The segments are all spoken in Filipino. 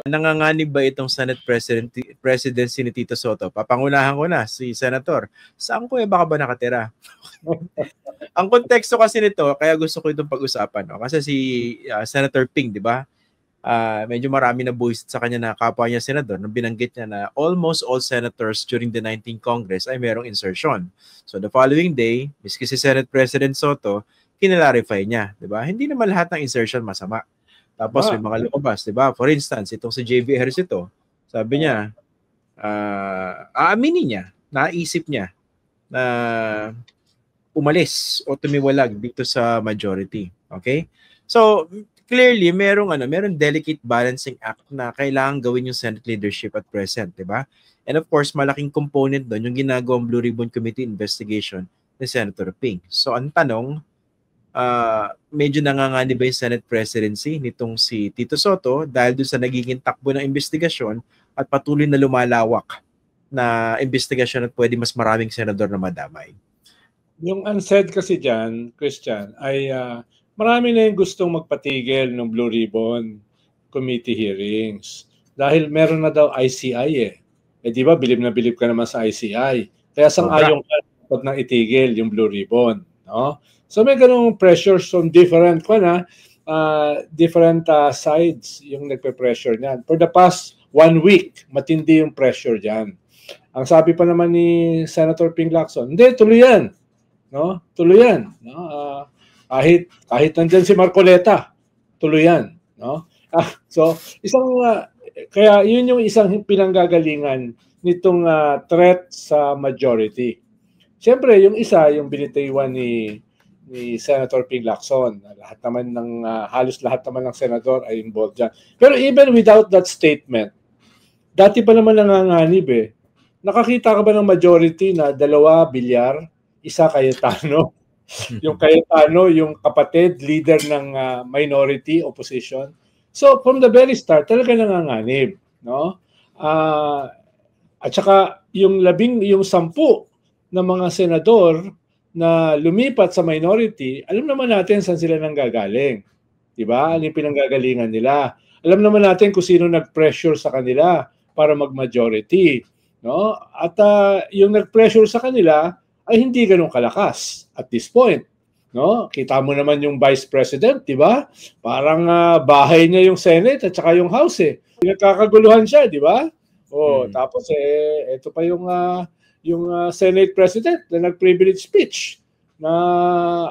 Nanganganib ba itong Senate presidency ni Tito Soto? Papangunahan ko na si Senator. Saan ko baka ba nakatira? Ang konteksto kasi nito, kaya gusto ko itong pag-usapan. No? Kasi si Senator Ping, di ba? Medyo marami na buwis sa kanya na kapwa niya senador nung binanggit niya na almost all senators during the 19th Congress ay merong insertion. So the following day, miski si Senate President Soto, kinalarify niya. Di ba? Hindi naman lahat ng insertion masama. Tapos may mga lumabas, di ba? For instance, itong si JV Ejercito, sabi niya, aaminin niya, naisip niya na umalis o tumiwalag dito sa majority. Okay? So, clearly, merong delicate balancing act na kailangan gawin yung Senate leadership at present, di ba? And of course, malaking component doon yung ginagawang Blue Ribbon Committee investigation ni Senator Ping. So, ang tanong, medyo nanganganib ba yung Senate presidency nitong si Tito Soto dahil doon sa nagiging takbo ng investigasyon at patuloy na lumalawak na investigasyon at pwede mas maraming senador na madamay. Yung unsaid kasi dyan, Christian, ay marami na yung gustong magpatigil ng Blue Ribbon Committee hearings dahil meron na daw ICI eh. Eh di ba, bilib na bilib ka naman sa ICI. Kaya sang-ayong ka dapat nang itigil yung Blue Ribbon. No? So may ganung pressures from different sides yung nagpe-pressure niyan. For the past 1 week, matindi yung pressure diyan. Ang sabi pa naman ni Senator Ping Lacson, hindi, tuloy yan. No? Tuloy yan. No? Kahit nandiyan si Marcoleta, tuloy yan. No? So, kaya yun yung isang pinanggagalingan nitong threat sa majority. Siyempre, yung isa, yung binitaywan ni Senator Ping Lacson. Halos lahat naman ng senador ay involved dyan. Pero even without that statement, dati pa naman nanganganib eh. Nakakita ka ba ng majority na 2 Bilyar, 1 Cayetano? Yung Cayetano, yung kapatid, leader ng minority opposition. So, from the very start, talaga nanganganib. No? At saka, yung 10 na mga senador na lumipat sa minority, alam naman natin saan sila nanggagaling. Diba? Ano yung pinanggagalingan nila. Alam naman natin kung sino nag-pressure sa kanila para mag-majority. No? At yung nag-pressure sa kanila ay hindi ganun kalakas at this point. No? Kita mo naman yung Vice President, di ba? Parang bahay niya yung Senate at saka yung House eh. Nagkakaguluhan siya, di ba? Tapos ito pa yung Senate President na nag-privilege speech na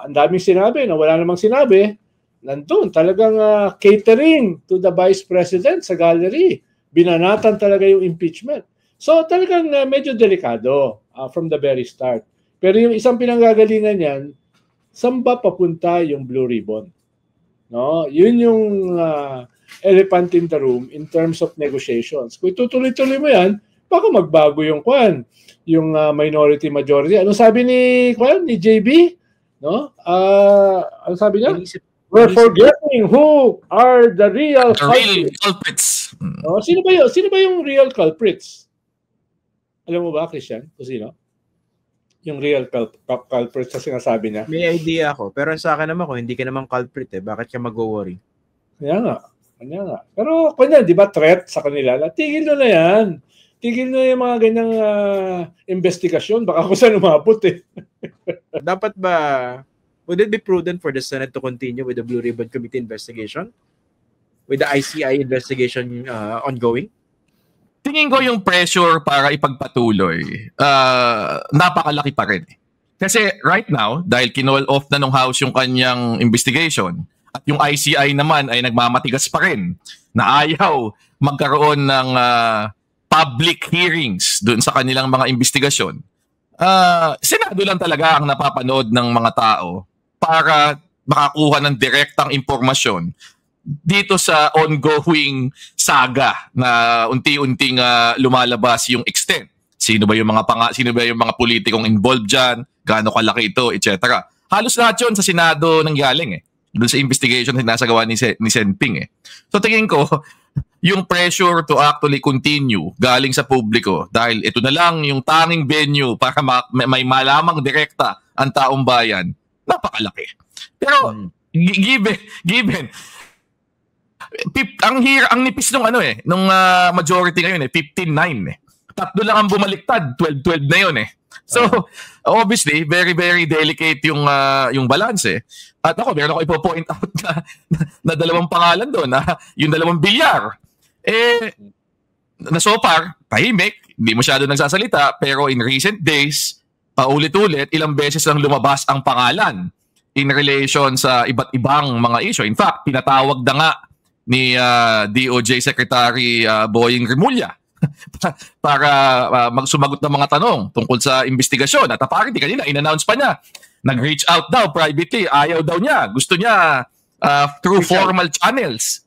ang daming sinabi na wala namang sinabi. Nandun talagang catering to the Vice President sa gallery. Binanatan talaga yung impeachment. So talagang medyo delikado from the very start. Pero yung isang pinanggagalingan niyan, saan ba papunta yung Blue Ribbon? No? Yun yung elephant in the room in terms of negotiations. Kung itutuloy-tuloy mo yan, baka magbago yung yung minority majority. Ano sabi ni JB? No? Ano sabi niya? We're forgetting who are the real culprits. No? Sino ba yung real culprits? Alam mo ba, Christian? Kung sino? Yung real culprit sa sinasabi niya. May idea ako. Pero sa akin naman, kung hindi ka naman culprit bakit ka mag-worry? Kanya nga. Pero kanya, di ba, threat sa kanila? Tigil na yan. Tigil na yung mga ganyang investigasyon. Baka kung saan umabot eh. Dapat ba, would it be prudent for the Senate to continue with the Blue Ribbon Committee investigation? With the ICI investigation ongoing? Tingin ko yung pressure para ipagpatuloy, napakalaki pa rin. Kasi right now, dahil kinol off na ng House yung kanyang investigation, at yung ICI naman ay nagmamatigas pa rin na ayaw magkaroon ng public hearings doon sa kanilang mga investigasyon. Senado lang talaga ang napapanood ng mga tao para makakuha ng direktang impormasyon dito sa ongoing saga na unti-unting lumalabas yung extent. Sino ba yung mga politikong involved diyan, gaano kalaki ito, etc. Halos lahat 'yon sa Senado nanggaling doon sa investigation na sinasagawa ni Sen Ping So tingin ko yung pressure to actually continue galing sa publiko dahil ito na lang yung tanging venue para may malamang direkta ang taong bayan, napakalaki. Pero given Ang nipis nung majority ngayon 15-9 eh. Tatlo lang ang bumaliktad, 12-12 na yun eh. So, obviously, very, very delicate yung balance eh. At meron ako ipo-point out na dalawang pangalan doon, yung dalawang bilyar. Na so far, tahimik, hindi masyado nagsasalita, pero in recent days, paulit-ulit, ilang beses lang lumabas ang pangalan in relation sa iba't ibang mga issue. In fact, pinatawag na nga ni DOJ Secretary Boying Rimulya para magsumagot ng mga tanong tungkol sa investigasyon. At apparently kanina, in-announce pa niya, nag-reach out daw privately, ayaw daw niya, gusto niya through formal channels.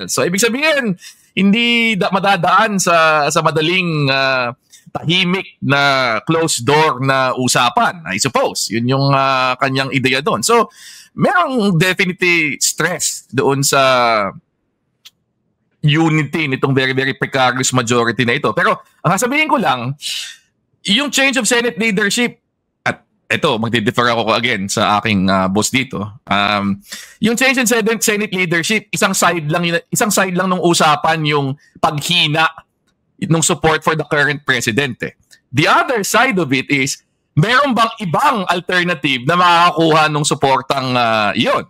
So ibig sabihin, hindi madadaan sa madaling tahimik na closed door na usapan, I suppose. Yun yung kanyang ideya doon. So, merong definitely stress doon sa unity nitong very, very precarious majority na ito. Pero, ang sasabihin ko lang, yung change of Senate leadership, at ito, magdi-differ ako again sa aking boss dito. Yung change in Senate leadership, isang side lang nung usapan yung paghina ng support for the current president. The other side of it is, meron bang ibang alternative na makakakuha ng suportang iyon?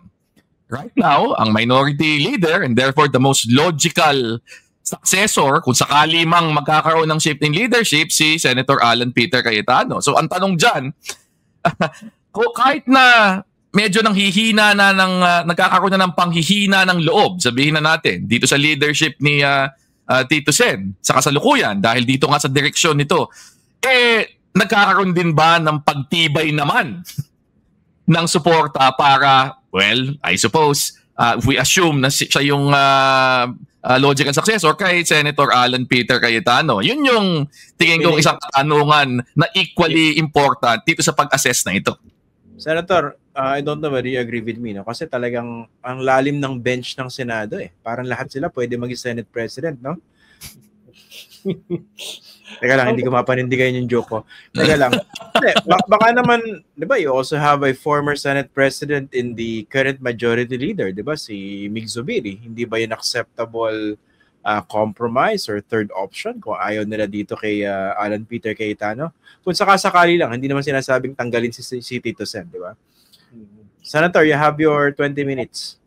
Right now, ang minority leader and therefore the most logical successor, kung sakali mang magkakaroon ng shift in leadership, si Senator Alan Peter Cayetano. So ang tanong dyan, kahit na medyo nanghihina na nagkakaroon na ng panghihina ng loob, sabihin na natin, dito sa leadership ni Tito Sen, sa kasalukuyan, dahil dito nga sa direksyon nito, nagkakaroon din ba ng pagtibay naman ng suporta para, well, I suppose, if we assume na siya yung logical successor kay Senator Alan Peter Cayetano. Yun yung tingin kong isang katanungan na equally important dito sa pag-assess na ito. Senator, I don't know whether you agree with me, no? Kasi talagang ang lalim ng bench ng Senado eh. Parang lahat sila pwede maging Senate President, no? Teka lang, hindi ko mapanindigan yung joke ko. Teka lang. Baka naman, di ba, you also have a former Senate President in the current majority leader, di ba, si Mig Zubiri. Hindi ba yun acceptable compromise or third option kung ayaw nila dito kay Alan Peter Cayetano? Kung sakasakali lang, hindi naman sinasabing tanggalin si Tito Sen, di ba? Senator, you have your 20 minutes.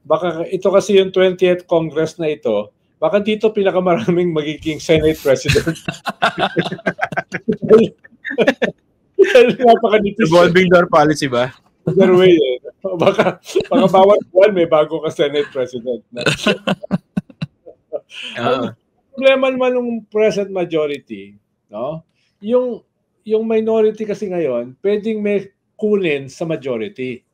Baka ito kasi yung 20th Congress na ito, baka dito pinakamaraming magiging Senate President. Revolving door policy ba? Either way, baka bawat buwan may bago ka Senate President. Problema naman ng present majority, no? Yung minority kasi ngayon, pwedeng may kunin sa majority.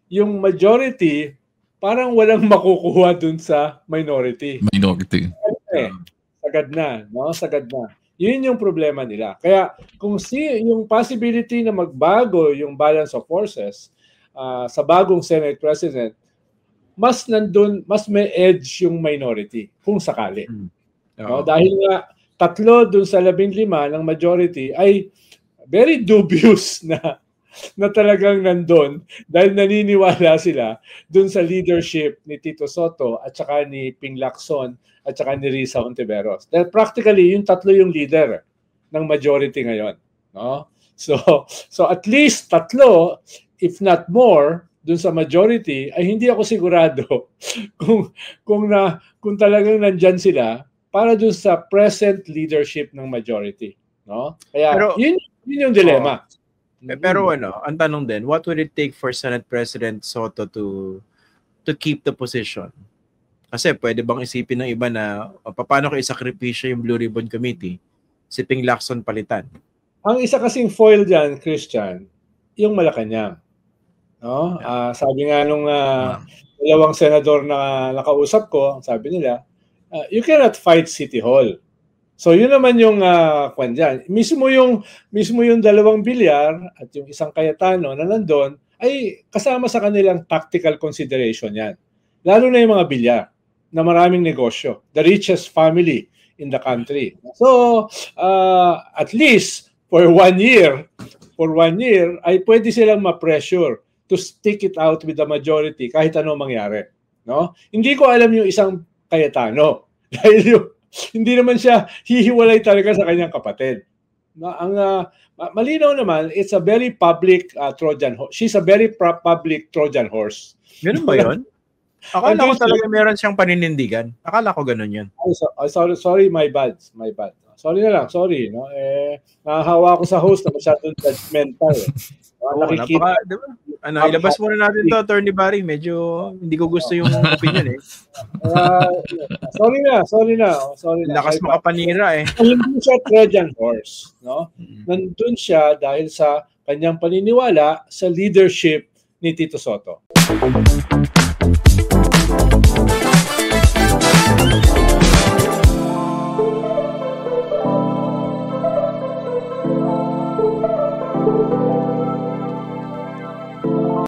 Yung majority, parang walang makukuha dun sa minority. Sagad na, no? Sagad na. Yun yung problema nila. Kaya kung yung possibility na magbago yung balance of forces sa bagong Senate President, mas may edge yung minority kung sakali. No? Dahil nga 3 dun sa 15 ng majority ay very dubious na talagang nandun dahil naniniwala sila dun sa leadership ni Tito Soto at saka ni Ping Lacson at saka ni Risa Hontiveros. Dahil practically, yung 3 yung leader ng majority ngayon. No? So at least 3, if not more, dun sa majority, ay hindi ako sigurado kung talagang nandyan sila para dun sa present leadership ng majority. No? Kaya yun yung dilema. Pero ang tanong din, what would it take for Senate President Soto to keep the position? Kasi pwede bang isipin ng iba na paano ko isakripisyo yung Blue Ribbon Committee? Si Ping Lacson palitan. Ang isa kasing foil dyan, Christian, yung Malacanang. No? Sabi nga nung dalawang senador na nakausap ko, sabi nila, you cannot fight City Hall. So yun naman yung kwan dyan. Mismo yung 2 bilyar at yung isang Cayetano na nandun ay kasama sa kanilang tactical consideration yan. Lalo na yung mga bilyar na maraming negosyo. The richest family in the country. So at least for 1 year ay pwede silang ma-pressure to stick it out with the majority kahit ano mangyari. no? Hindi ko alam yung isang Cayetano dahil hindi naman siya hihiwalay talaga sa kanyang kapatid. Ang malinaw naman, it's a very public Trojan horse. She's a very public Trojan horse. Ganun ba 'yon? Akala ko talaga meron siyang paninindigan. Akala ko ganun 'yun. Sorry, my bad. Sorry na lang, sorry. No? Nahahawa ko sa host na masyadong judgmental. Nakikita. Diba? Ilabas muna natin to, Attorney Barry. Medyo hindi ko gusto yung opinion eh. Sorry na. Lakas makapanira eh. Hindi siya Trojan horse. No? Nandun siya dahil sa kanyang paniniwala sa leadership ni Tito Sotto.